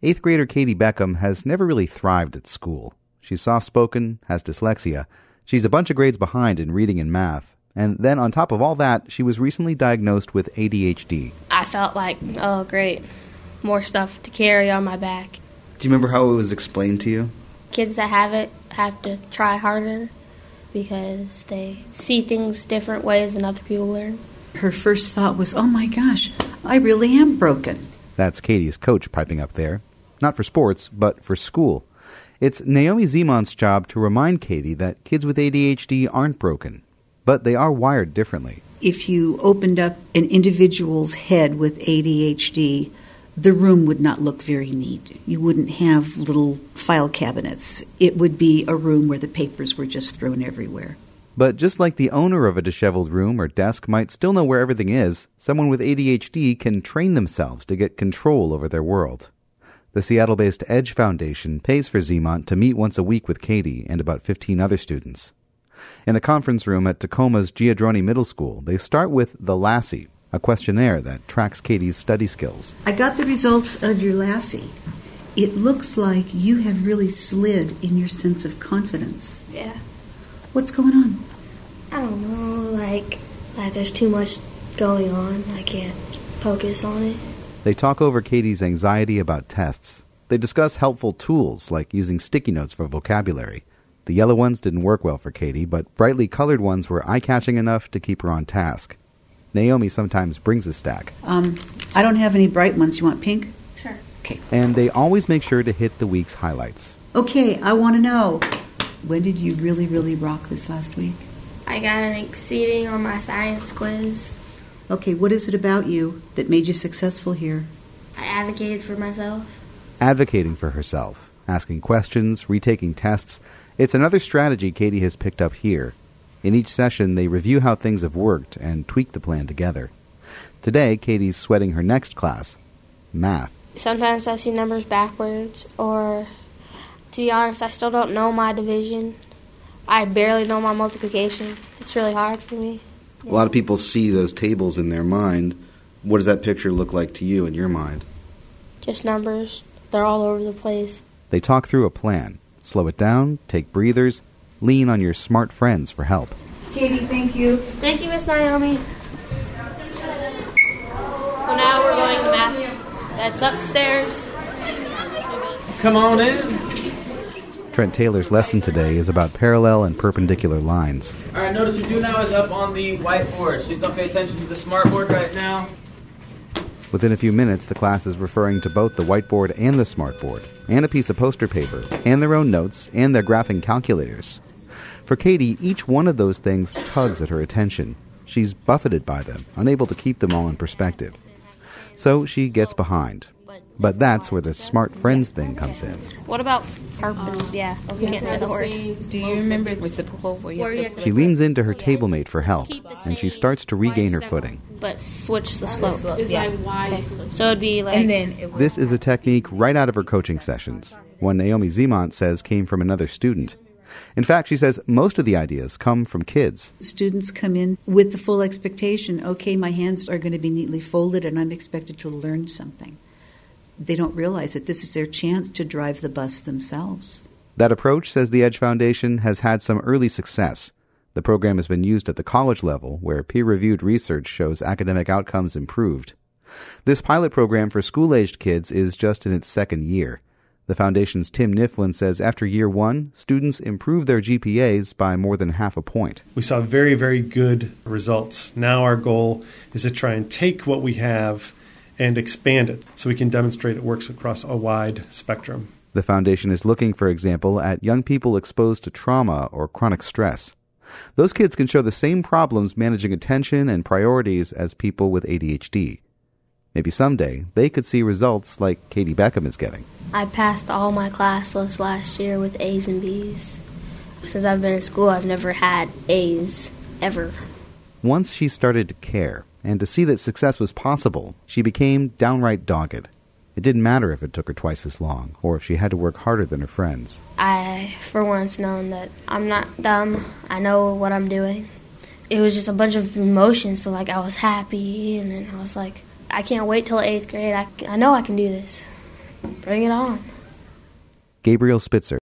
8th grader Katie Beckham has never really thrived at school. She's soft-spoken, has dyslexia. She's a bunch of grades behind in reading and math. And then on top of all that, she was recently diagnosed with ADHD. I felt like, oh, great, more stuff to carry on my back. Do you remember how it was explained to you? Kids that have it have to try harder because they see things different ways than other people learn. Her first thought was, oh my gosh, I really am broken. That's Katie's coach piping up there. Not for sports, but for school. It's Naomi Zemont's job to remind Katie that kids with ADHD aren't broken, but they are wired differently. If you opened up an individual's head with ADHD, the room would not look very neat. You wouldn't have little file cabinets. It would be a room where the papers were just thrown everywhere. But just like the owner of a disheveled room or desk might still know where everything is, someone with ADHD can train themselves to get control over their world. The Seattle-based Edge Foundation pays for Zemont to meet once a week with Katie and about 15 other students. In the conference room at Tacoma's Giadroni Middle School, they start with the Lassie, a questionnaire that tracks Katie's study skills. I got the results of your Lassie. It looks like you have really slid in your sense of confidence. Yeah. What's going on? I don't know, like there's too much going on. I can't focus on it. They talk over Katie's anxiety about tests. They discuss helpful tools like using sticky notes for vocabulary. The yellow ones didn't work well for Katie, but brightly colored ones were eye-catching enough to keep her on task. Naomi sometimes brings a stack. I don't have any bright ones. You want pink? Sure. Okay. And they always make sure to hit the week's highlights. Okay, I want to know, when did you really, really rock this last week? I got an exceeding on my science quiz. Okay, what is it about you that made you successful here? I advocated for myself. Advocating for herself, asking questions, retaking tests. It's another strategy Katie has picked up here. In each session, they review how things have worked and tweak the plan together. Today, Katie's sweating her next class, math. Sometimes I see numbers backwards, or, to be honest, I still don't know my division. I barely know my multiplication. It's really hard for me. A lot of people see those tables in their mind. What does that picture look like to you in your mind? Just numbers. They're all over the place. They talk through a plan. Slow it down, take breathers, lean on your smart friends for help. Katie, thank you. Thank you, Miss Naomi. So now we're going to math. That's upstairs. Come on in. Trent Taylor's lesson today is about parallel and perpendicular lines. All right, notice your do now is up on the whiteboard. Please don't pay attention to the smartboard right now. Within a few minutes, the class is referring to both the whiteboard and the smartboard, and a piece of poster paper, and their own notes, and their graphing calculators. For Katie, each one of those things tugs at her attention. She's buffeted by them, unable to keep them all in perspective. So she gets behind. But that's where the smart friends thing comes in. What about yeah, we can't say the word. Do you remember reciprocal? She leans into her table mate for help, and she starts to regain her footing. But switch the slope. Yeah. Okay. So it'd be like... And then This is a technique right out of her coaching sessions, one Naomi Zemont says came from another student. In fact, she says most of the ideas come from kids. Students come in with the full expectation, okay, my hands are going to be neatly folded and I'm expected to learn something. They don't realize that this is their chance to drive the bus themselves. That approach, says the Edge Foundation, has had some early success. The program has been used at the college level, where peer-reviewed research shows academic outcomes improved. This pilot program for school-aged kids is just in its second year. The Foundation's Tim Knifflin says after year one, students improved their GPAs by more than half a point. We saw very, very good results. Now our goal is to try and take what we have and expand it so we can demonstrate it works across a wide spectrum. The Foundation is looking, for example, at young people exposed to trauma or chronic stress. Those kids can show the same problems managing attention and priorities as people with ADHD. Maybe someday they could see results like Katie Beckham is getting. I passed all my classes last year with A's and B's. Since I've been in school, I've never had A's, ever. Once she started to care and to see that success was possible, she became downright dogged. It didn't matter if it took her twice as long or if she had to work harder than her friends. I, for once, known that I'm not dumb. I know what I'm doing. It was just a bunch of emotions. So, like, I was happy, and then I was like, I can't wait till 8th grade. I know I can do this. Bring it on. Gabriel Spitzer.